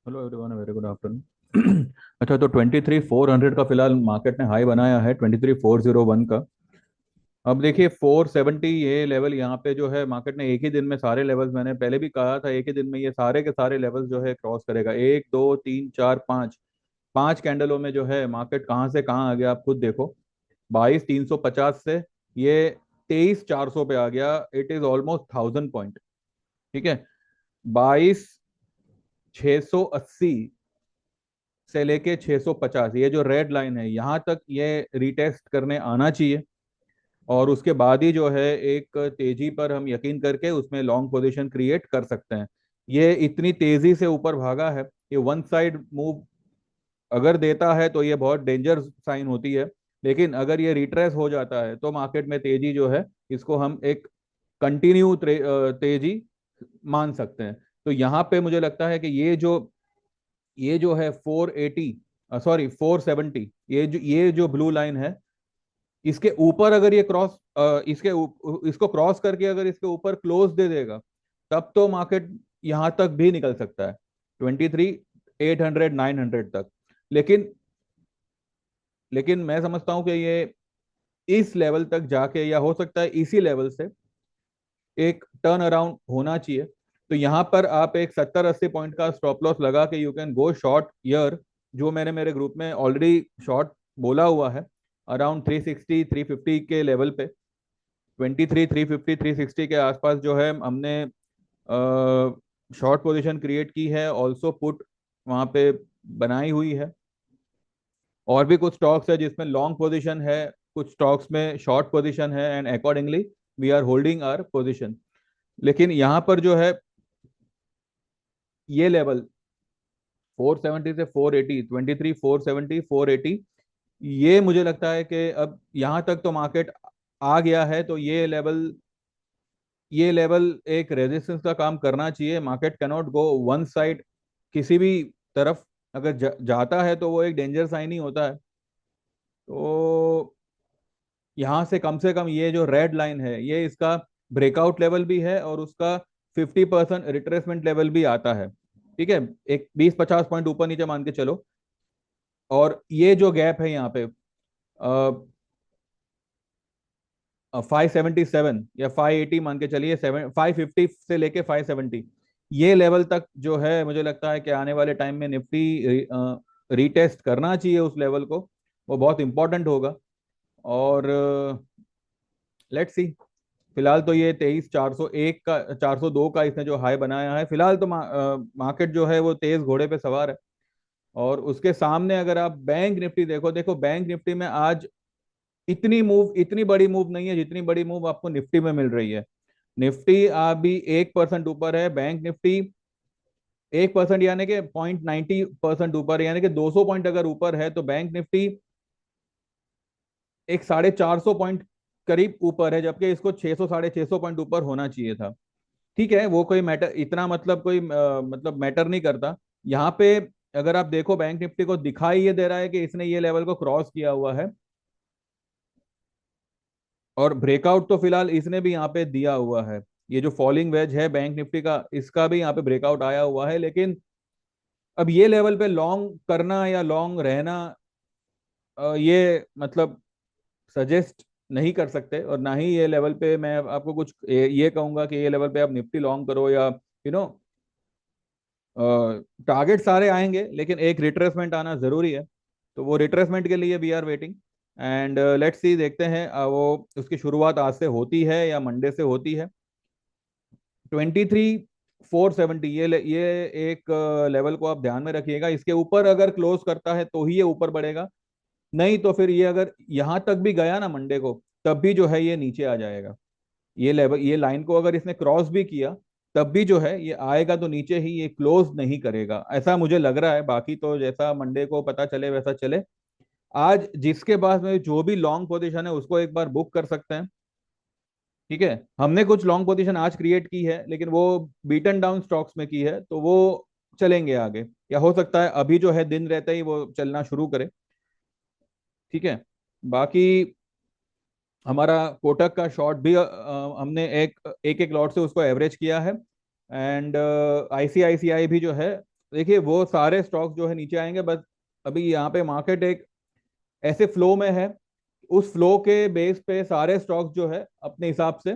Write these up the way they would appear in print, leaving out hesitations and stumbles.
Hello everyone, very good afternoon. अच्छा, तो 23,400 का फिलहाल मार्केट ने हाई बनाया है, 23,401 का। अब देखिए 470 ये लेवल यहाँ पे जो है, मार्केट ने एक ही दिन में सारे लेवल्स, मैंने पहले भी कहा था, एक ही दिन में ये सारे के सारे लेवल्स जो है क्रॉस करेगा। एक दो तीन चार पाँच, पांच कैंडलों में जो है मार्केट कहाँ से कहाँ आ गया, आप खुद देखो। 22,350 से ये 23,400 पे आ गया। It is almost 1,000 point. ठीक है। 22,680 से लेके 650, ये जो रेड लाइन है यहाँ तक ये रिटेस्ट करने आना चाहिए। और उसके बाद ही जो है एक तेजी पर हम यकीन करके उसमें लॉन्ग पोजीशन क्रिएट कर सकते हैं। ये इतनी तेजी से ऊपर भागा है, ये वन साइड मूव अगर देता है तो ये बहुत डेंजर साइन होती है। लेकिन अगर ये रिट्रेस हो जाता है तो मार्केट में तेजी जो है, इसको हम एक कंटिन्यू तेजी मान सकते हैं। तो यहाँ पे मुझे लगता है कि ये जो है 480, सॉरी 470, ये जो ब्लू लाइन है, इसके ऊपर अगर ये इसको क्रॉस करके अगर इसके ऊपर क्लोज दे देगा, तब तो मार्केट यहां तक भी निकल सकता है, 23,800 900 तक। लेकिन लेकिन मैं समझता हूं कि ये इस लेवल तक जाके, या हो सकता है इसी लेवल से एक टर्न अराउंड होना चाहिए। तो यहाँ पर आप एक 70-80 पॉइंट का स्टॉप लॉस लगा के you can go short year, जो मैंने मेरे ग्रुप में ऑलरेडी शॉर्ट बोला हुआ है, अराउंड 360 350 के लेवल पे। 23 350 360 के आसपास जो है हमने शॉर्ट पोजीशन क्रिएट की है, ऑल्सो पुट वहाँ पे बनाई हुई है। और भी कुछ स्टॉक्स है जिसमें लॉन्ग पोजीशन है, कुछ स्टॉक्स में शॉर्ट पोजीशन है, and accordingly we are holding our position. लेकिन यहाँ पर जो है ये लेवल 470 से 480, 23 470 480, ये मुझे लगता है कि अब यहाँ तक तो मार्केट आ गया है, तो ये लेवल एक रेजिस्टेंस का काम करना चाहिए। Market cannot go one side किसी भी तरफ। अगर जाता है तो वो एक डेंजर साइन ही होता है। तो यहाँ से कम ये जो रेड लाइन है, ये इसका ब्रेकआउट लेवल भी है, और उसका 50% रिट्रेसमेंट लेवल भी आता है। ठीक है। एक 20-50 पॉइंट ऊपर नीचे मान के चलो। और ये जो गैप है यहाँ पे 577 या 580 मान के चलिए, 550 से लेके 570, ये लेवल तक जो है मुझे लगता है कि आने वाले टाइम में निफ्टी रीटेस्ट करना चाहिए उस लेवल को। वो बहुत इंपॉर्टेंट होगा। और लेट्स सी। फिलहाल तो ये 23,401 का, 402 का इसने जो हाई बनाया है, फिलहाल तो मार्केट जो है वो तेज घोड़े पे सवार है। और उसके सामने अगर आप बैंक निफ्टी देखो, देखो बैंक निफ्टी में आज इतनी बड़ी मूव नहीं है जितनी बड़ी मूव आपको निफ्टी में मिल रही है। निफ्टी अभी 1% ऊपर है, बैंक निफ्टी 1% यानी कि 0.90% ऊपर है, यानी कि 200 पॉइंट अगर ऊपर है तो बैंक निफ्टी एक 450 पॉइंट करीब ऊपर है, जबकि इसको 600 650 पॉइंट ऊपर होना चाहिए था। ठीक है, वो कोई मैटर इतना मतलब कोई मतलब मैटर नहीं करता यहाँ पे। अगर आप देखो बैंक निफ्टी को दिखाई ये दे रहा है कि इसने ये लेवल को क्रॉस किया हुआ है, और ब्रेकआउट तो फिलहाल इसने भी यहाँ पे दिया हुआ है। ये जो फॉलिंग वेज है बैंक निफ्टी का, इसका भी यहाँ पे ब्रेकआउट आया हुआ है। लेकिन अब ये लेवल पे लॉन्ग करना या लॉन्ग रहना, ये मतलब सजेस्ट नहीं कर सकते। और ना ही ये लेवल पे मैं आपको कुछ ये कहूंगा कि ये लेवल पे आप निफ्टी लॉन्ग करो, या यू नो टारगेट सारे आएंगे, लेकिन एक रिट्रेसमेंट आना जरूरी है। तो वो रिट्रेसमेंट के लिए we are waiting. And let's see, देखते हैं वो उसकी शुरुआत आज से होती है या मंडे से होती है। 23,470, ये एक लेवल को आप ध्यान में रखिएगा। इसके ऊपर अगर क्लोज करता है तो ही ये ऊपर बढ़ेगा, नहीं तो फिर ये अगर यहाँ तक भी गया ना मंडे को, तब भी जो है ये नीचे आ जाएगा। ये लेवल, ये लाइन को अगर इसने क्रॉस भी किया, तब भी जो है ये आएगा तो नीचे ही, ये क्लोज नहीं करेगा, ऐसा मुझे लग रहा है। बाकी तो जैसा मंडे को पता चले वैसा चले। आज जिसके पास में जो भी लॉन्ग पोजीशन है उसको एक बार बुक कर सकते हैं। ठीक है। हमने कुछ लॉन्ग पोजीशन आज क्रिएट की है, लेकिन वो बीटन डाउन स्टॉक्स में की है, तो वो चलेंगे आगे। या हो सकता है अभी जो है दिन रहते ही वो चलना शुरू करे। ठीक है। बाकी हमारा कोटक का शॉर्ट भी हमने एक एक एक लॉट से उसको एवरेज किया है। एंड आईसीआईसीआई भी जो है देखिए वो सारे स्टॉक्स जो है नीचे आएंगे, बस अभी यहाँ पे मार्केट एक ऐसे फ्लो में है, उस फ्लो के बेस पे सारे स्टॉक्स जो है अपने हिसाब से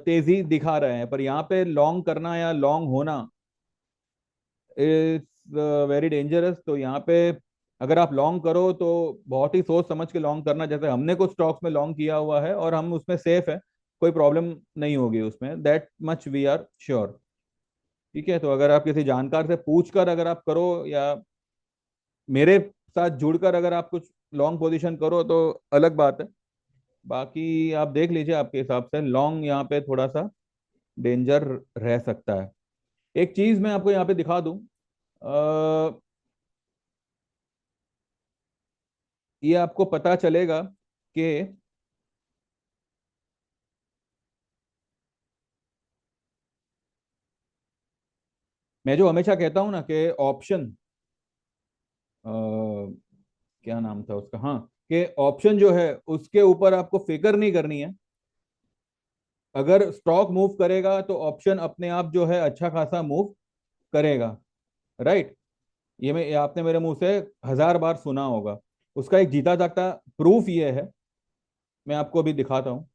तेजी दिखा रहे हैं। पर यहाँ पे लॉन्ग करना या लॉन्ग होना इज वेरी डेंजरस। तो यहाँ पे अगर आप लॉन्ग करो तो बहुत ही सोच समझ के लॉन्ग करना, जैसे हमने कुछ स्टॉक्स में लॉन्ग किया हुआ है और हम उसमें सेफ है, कोई प्रॉब्लम नहीं होगी उसमें, that much we are sure. ठीक है, तो अगर आप किसी जानकार से पूछ कर अगर आप करो, या मेरे साथ जुड़कर अगर आप कुछ लॉन्ग पोजीशन करो तो अलग बात है। बाकी आप देख लीजिए, आपके हिसाब से लॉन्ग यहाँ पे थोड़ा सा डेंजर रह सकता है। एक चीज मैं आपको यहाँ पे दिखा दूं, ये आपको पता चलेगा कि मैं जो हमेशा कहता हूं ना कि ऑप्शन, क्या नाम था उसका, हाँ, कि ऑप्शन जो है उसके ऊपर आपको फिक्र नहीं करनी है। अगर स्टॉक मूव करेगा तो ऑप्शन अपने आप जो है अच्छा खासा मूव करेगा, राइट। ये आपने मेरे मुंह से 1000 बार सुना होगा। उसका एक जीता जागता प्रूफ ये है, मैं आपको अभी दिखाता हूँ।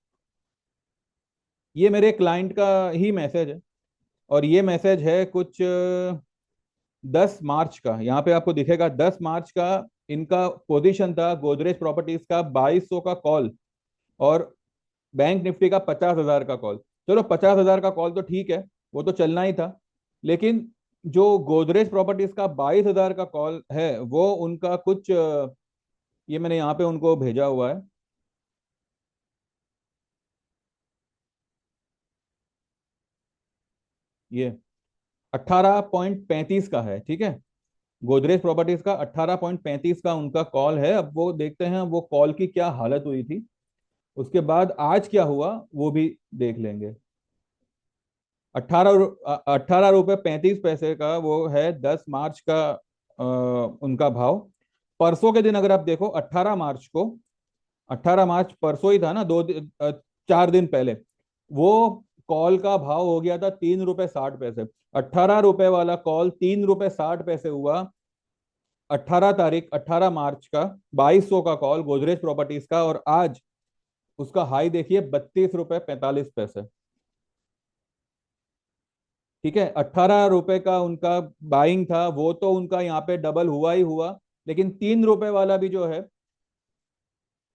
ये मेरे क्लाइंट का ही मैसेज है, और ये मैसेज है कुछ 10 मार्च का। यहाँ पे आपको दिखेगा 10 मार्च का इनका पोजीशन था गोदरेज प्रॉपर्टीज का 2200 का कॉल, और बैंक निफ्टी का 50,000 का कॉल। चलो 50,000 का कॉल तो ठीक है, वो तो चलना ही था। लेकिन जो गोदरेज प्रॉपर्टीज का 22,000 का कॉल है वो उनका कुछ ये मैंने यहाँ पे उनको भेजा हुआ है। ये 18.35 का है, ठीक है। गोदरेज प्रॉपर्टीज का 18.35 का उनका कॉल है। अब वो देखते हैं वो कॉल की क्या हालत हुई थी, उसके बाद आज क्या हुआ वो भी देख लेंगे। 18 18 रुपये 35 पैसे का वो है 10 मार्च का उनका भाव। परसों के दिन अगर आप देखो 18 मार्च को, 18 मार्च परसों ही था ना, 4 दिन पहले, वो कॉल का भाव हो गया था 3 रुपए 60 पैसे। 18 रुपए वाला कॉल 3 रुपए 60 पैसे हुआ 18 तारीख, 18 मार्च का। 2200 का कॉल गोदरेज प्रॉपर्टीज का, और आज उसका हाई देखिए 32 रुपए 45 पैसे। ठीक है, 18 रुपए का उनका बाइंग था, वो तो उनका यहाँ पे डबल हुआ ही हुआ। लेकिन 3 रुपए वाला भी जो है,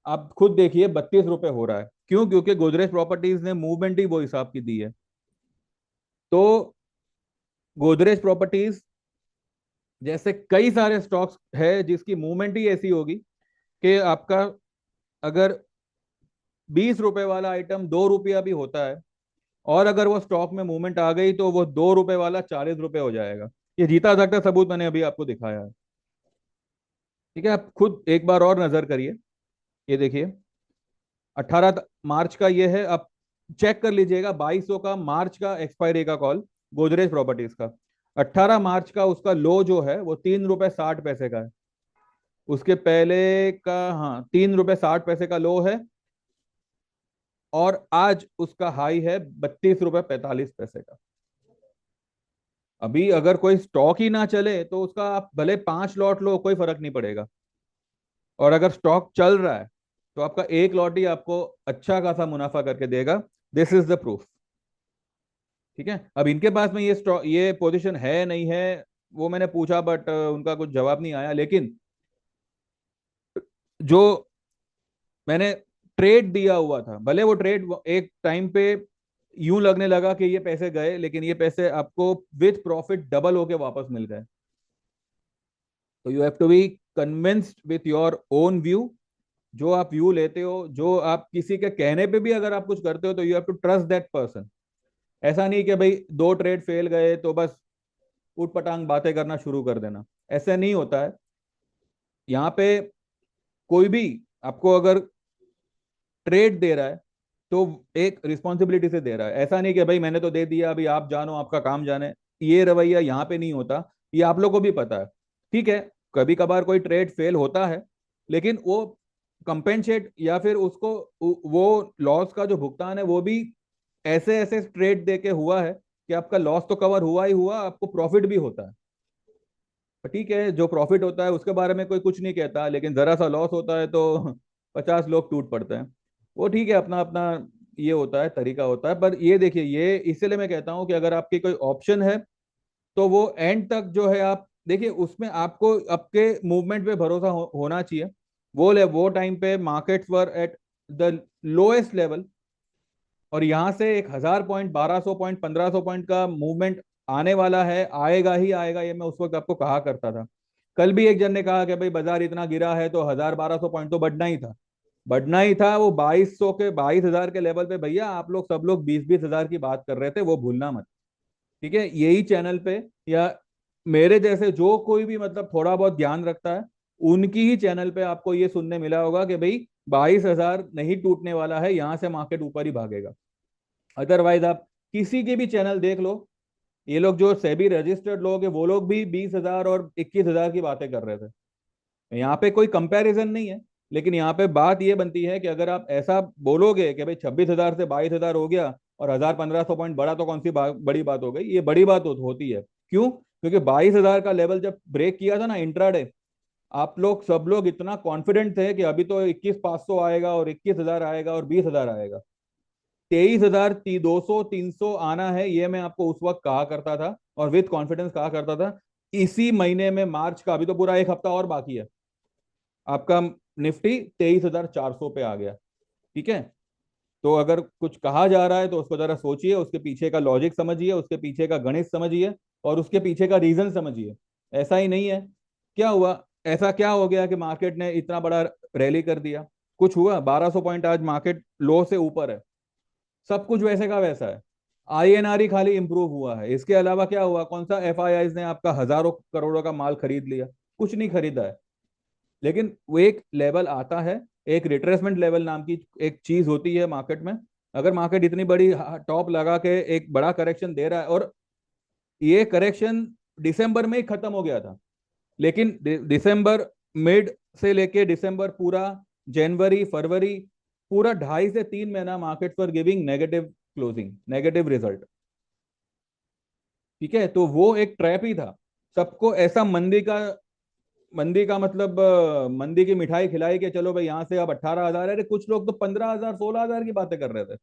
आप खुद देखिए 32 रुपए हो रहा है। क्यों? क्योंकि गोदरेज प्रॉपर्टीज ने मूवमेंट ही वो हिसाब की दी है। तो गोदरेज प्रॉपर्टीज जैसे कई सारे स्टॉक्स है जिसकी मूवमेंट ही ऐसी होगी कि आपका अगर 20 रुपए वाला आइटम 2 रुपया भी होता है, और अगर वो स्टॉक में मूवमेंट आ गई तो वो 2 रुपए वाला 40 रुपए हो जाएगा। ये जीता जागता सबूत मैंने अभी आपको दिखाया है। ठीक है, आप खुद एक बार और नजर करिए। ये देखिए 18 मार्च का ये है, आप चेक कर लीजिएगा। 2200 का मार्च का एक्सपायरी का कॉल गोदरेज प्रॉपर्टीज का। 18 मार्च का उसका लो जो है वो 3 रुपए 60 पैसे का है। उसके पहले का, हाँ, 3 रुपए 60 पैसे का लो है, और आज उसका हाई है 32 रुपए 45 पैसे का। अभी अगर कोई स्टॉक ही ना चले तो उसका आप भले 5 लॉट लो, कोई फर्क नहीं पड़ेगा। और अगर स्टॉक चल रहा है तो आपका एक लॉट ही आपको अच्छा खासा मुनाफा करके देगा। This is the proof. ठीक है, अब इनके पास में ये स्टॉक, ये पोजीशन है नहीं है, वो मैंने पूछा, बट उनका कुछ जवाब नहीं आया। लेकिन जो मैंने ट्रेड दिया हुआ था, भले वो ट्रेड एक टाइम पे यूं लगने लगा कि ये पैसे गए, लेकिन ये पैसे आपको विथ प्रॉफिट डबल होके वापस मिल गए। तो you have to be convinced with your own view. जो आप व्यू लेते हो, जो आप किसी के कहने पे भी अगर आप कुछ करते हो, तो you have to trust that person. ऐसा नहीं कि भाई 2 ट्रेड फेल गए तो बस उठ पटांग बातें करना शुरू कर देना, ऐसा नहीं होता है। यहाँ पे कोई भी आपको अगर ट्रेड दे रहा है तो एक रिस्पॉन्सिबिलिटी से दे रहा है। ऐसा नहीं कि भाई मैंने तो दे दिया, अभी आप जानो, आपका काम जाने। ये रवैया यहाँ पे नहीं होता, ये आप लोग को भी पता है। ठीक है, कभी कभार कोई ट्रेड फेल होता है, लेकिन वो कंपेंसेट या फिर उसको वो लॉस का जो भुगतान है वो भी ऐसे ऐसे ट्रेड दे के हुआ है कि आपका लॉस तो कवर हुआ ही हुआ, आपको प्रॉफिट भी होता है। ठीक है, जो प्रॉफिट होता है उसके बारे में कोई कुछ नहीं कहता, लेकिन जरा सा लॉस होता है तो 50 लोग टूट पड़ते हैं। वो ठीक है, अपना अपना ये होता है, तरीका होता है। पर ये देखिए, ये इसलिए मैं कहता हूँ कि अगर आपकी कोई ऑप्शन है तो वो एंड तक जो है आप देखिए, उसमें आपको आपके मूवमेंट पे भरोसा होना चाहिए। वो टाइम पे markets were at the lowest level, और यहाँ से 1000 पॉइंट, 1200 पॉइंट, 1500 पॉइंट का मूवमेंट आने वाला है, आएगा ही आएगा, ये मैं उस वक्त आपको कहा करता था। कल भी एक जन ने कहा कि भाई बाजार इतना गिरा है तो 1000 1200 पॉइंट तो बढ़ना ही था, बढ़ना ही था। वो 2200 के 22,000 के लेवल पे भैया आप लोग सब लोग 20 20 हजार की बात कर रहे थे, वो भूलना मत। ठीक है, यही चैनल पे या मेरे जैसे जो कोई भी मतलब थोड़ा बहुत ध्यान रखता है, उनकी ही चैनल पे आपको ये सुनने मिला होगा कि भाई 22,000 नहीं टूटने वाला है, यहां से मार्केट ऊपर ही भागेगा। अदरवाइज आप किसी के भी चैनल देख लो, ये लोग जो सेबी रजिस्टर्ड लोग हैं वो लोग भी 20,000 और 21,000 की बातें कर रहे थे। यहाँ पे कोई कंपैरिजन नहीं है, लेकिन यहाँ पे बात ये बनती है कि अगर आप ऐसा बोलोगे कि भाई 26,000 से 22,000 हो गया और 1000 1500 पॉइंट बढ़ा, तो कौन सी बड़ी बात हो गई? ये बड़ी बात होती है। क्यों? क्योंकि 22,000 का लेवल जब ब्रेक किया था ना इंट्राडे, आप लोग सब लोग इतना कॉन्फिडेंट थे कि अभी तो 21,500 आएगा और 21,000 आएगा और 20,000 आएगा। 23,000 200 300 आना है, ये मैं आपको उस वक्त कहा करता था और विद कॉन्फिडेंस कहा करता था। इसी महीने में मार्च का, अभी तो पूरा एक हफ्ता और बाकी है, आपका निफ्टी 23,400 पे आ गया। ठीक है, तो अगर कुछ कहा जा रहा है तो उसको जरा सोचिए, उसके पीछे का लॉजिक समझिए, उसके पीछे का गणित समझिए और उसके पीछे का रीजन समझिए। ऐसा ही नहीं है, क्या हुआ, ऐसा क्या हो गया कि मार्केट ने इतना बड़ा रैली कर दिया? कुछ हुआ? 1200 पॉइंट आज मार्केट लो से ऊपर है, सब कुछ वैसे का वैसा है। आईएनआर ही खाली इंप्रूव हुआ है, इसके अलावा क्या हुआ? कौन सा एफआईआई ने आपका हजारों करोड़ों का माल खरीद लिया? कुछ नहीं खरीदा है। लेकिन वो एक लेवल आता है, एक रिट्रेसमेंट लेवल नाम की एक चीज होती है मार्केट में। अगर मार्केट इतनी बड़ी टॉप लगा के एक बड़ा करेक्शन दे रहा है, और ये करेक्शन दिसंबर में ही खत्म हो गया था, लेकिन दिसंबर मिड से लेके दिसंबर पूरा, जनवरी फरवरी, पूरा 2.5 से 3 महीना मार्केट पर giving negative closing, negative result. ठीक है, तो वो एक ट्रैप ही था। सबको ऐसा मंदी का मतलब मंदी की मिठाई खिलाई कि चलो भाई यहाँ से अब 18,000 है। अरे कुछ लोग तो 15,000 16,000 की बातें कर रहे थे।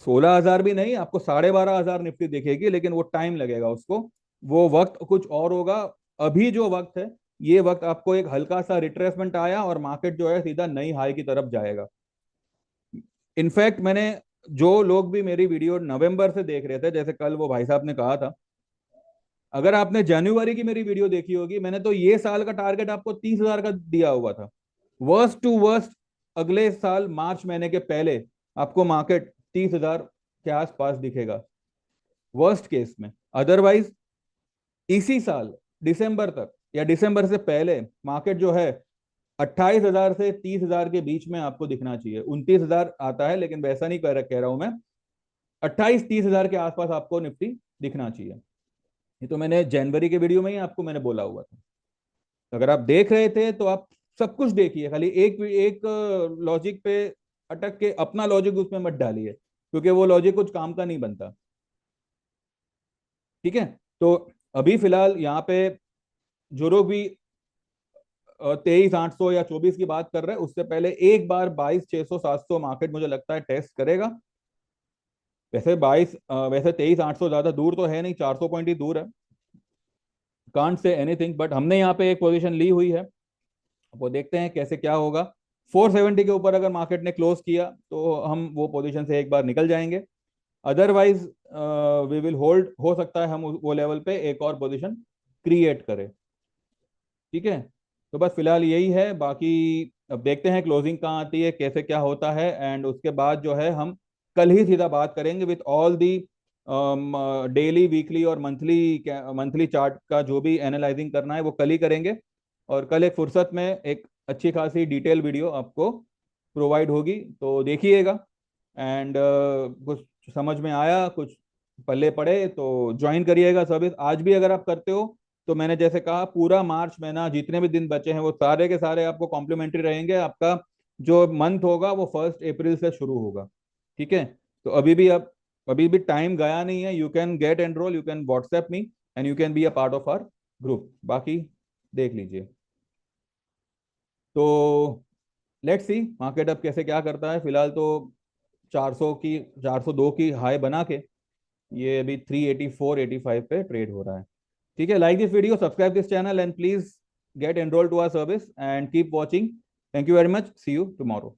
16,000 भी नहीं, आपको 12,500 निफ्टी दिखेगी, लेकिन वो टाइम लगेगा उसको, वो वक्त कुछ और होगा। अभी जो वक्त है, ये वक्त आपको एक हल्का सा रिट्रेसमेंट आया और मार्केट जो है सीधा नई हाई की तरफ जाएगा। इनफैक्ट मैंने, जो लोग भी मेरी वीडियो नवंबर से देख रहे थे, जैसे कल वो भाई साहब ने कहा था, अगर आपने जनवरी की मेरी वीडियो देखी होगी, मैंने तो ये साल का टारगेट आपको 30,000 का दिया हुआ था। वर्स्ट टू वर्स्ट, अगले साल मार्च महीने के पहले आपको मार्केट 30,000 के आसपास दिखेगा, वर्स्ट केस में। अदरवाइज इसी साल दिसंबर तक या दिसंबर से पहले मार्केट जो है 28,000 से 30,000 के बीच में आपको दिखना चाहिए। 29,000 आता है, लेकिन वैसा नहीं कह रहा हूं मैं। 28 30,000 के आसपास आपको निफ्टी दिखना चाहिए। ये तो मैंने जनवरी के वीडियो में ही आपको मैंने बोला हुआ था। तो अगर आप देख रहे थे तो आप सब कुछ देखिए, खाली एक एक लॉजिक पे अटक के अपना लॉजिक उसमें मत डालिए, क्योंकि वो लॉजिक कुछ काम का नहीं बनता। ठीक है, तो अभी फिलहाल यहाँ पे जो लोग भी 23,800 या 24 की बात कर रहे हैं, उससे पहले एक बार 22,600 700 मार्केट मुझे लगता है टेस्ट करेगा। वैसे 23,800 ज्यादा दूर तो है नहीं, 400 पॉइंट ही दूर है। कांट से एनीथिंग, बट हमने यहाँ पे एक पोजीशन ली हुई है, वो देखते हैं कैसे क्या होगा। 470 के ऊपर अगर मार्केट ने क्लोज किया तो हम वो पोजीशन से एक बार निकल जाएंगे। अदरवाइज वी विल होल्ड, हो सकता है हम वो लेवल पे एक और पोजीशन क्रिएट करें। ठीक है, तो बस फिलहाल यही है, बाकी अब देखते हैं क्लोजिंग कहाँ आती है, कैसे क्या होता है, एंड उसके बाद जो है हम कल ही सीधा बात करेंगे with all the daily weekly और मंथली चार्ट का जो भी एनालाइजिंग करना है वो कल ही करेंगे। और कल एक फुर्सत में एक अच्छी खासी डिटेल वीडियो आपको प्रोवाइड होगी, तो देखिएगा। एंड कुछ समझ में आया, कुछ पल्ले पड़े तो ज्वाइन करिएगा सर्विस। आज भी अगर आप करते हो तो मैंने जैसे कहा, पूरा मार्च महीना जितने भी दिन बचे हैं वो सारे के सारे आपको कॉम्प्लीमेंट्री रहेंगे। आपका जो मंथ होगा वो 1 अप्रैल से शुरू होगा। ठीक है, तो अभी भी टाइम गया नहीं है। You can get enrol, you can WhatsApp me, and you can be a part of our group. बाकी देख लीजिए। तो लेट्स सी मार्केट अब कैसे क्या करता है। फिलहाल तो 402 की हाई बना के ये अभी 384 85 पे ट्रेड हो रहा है। ठीक है, like this video, subscribe this channel and please get enrolled to our service and keep watching. Thank you very much. See you tomorrow.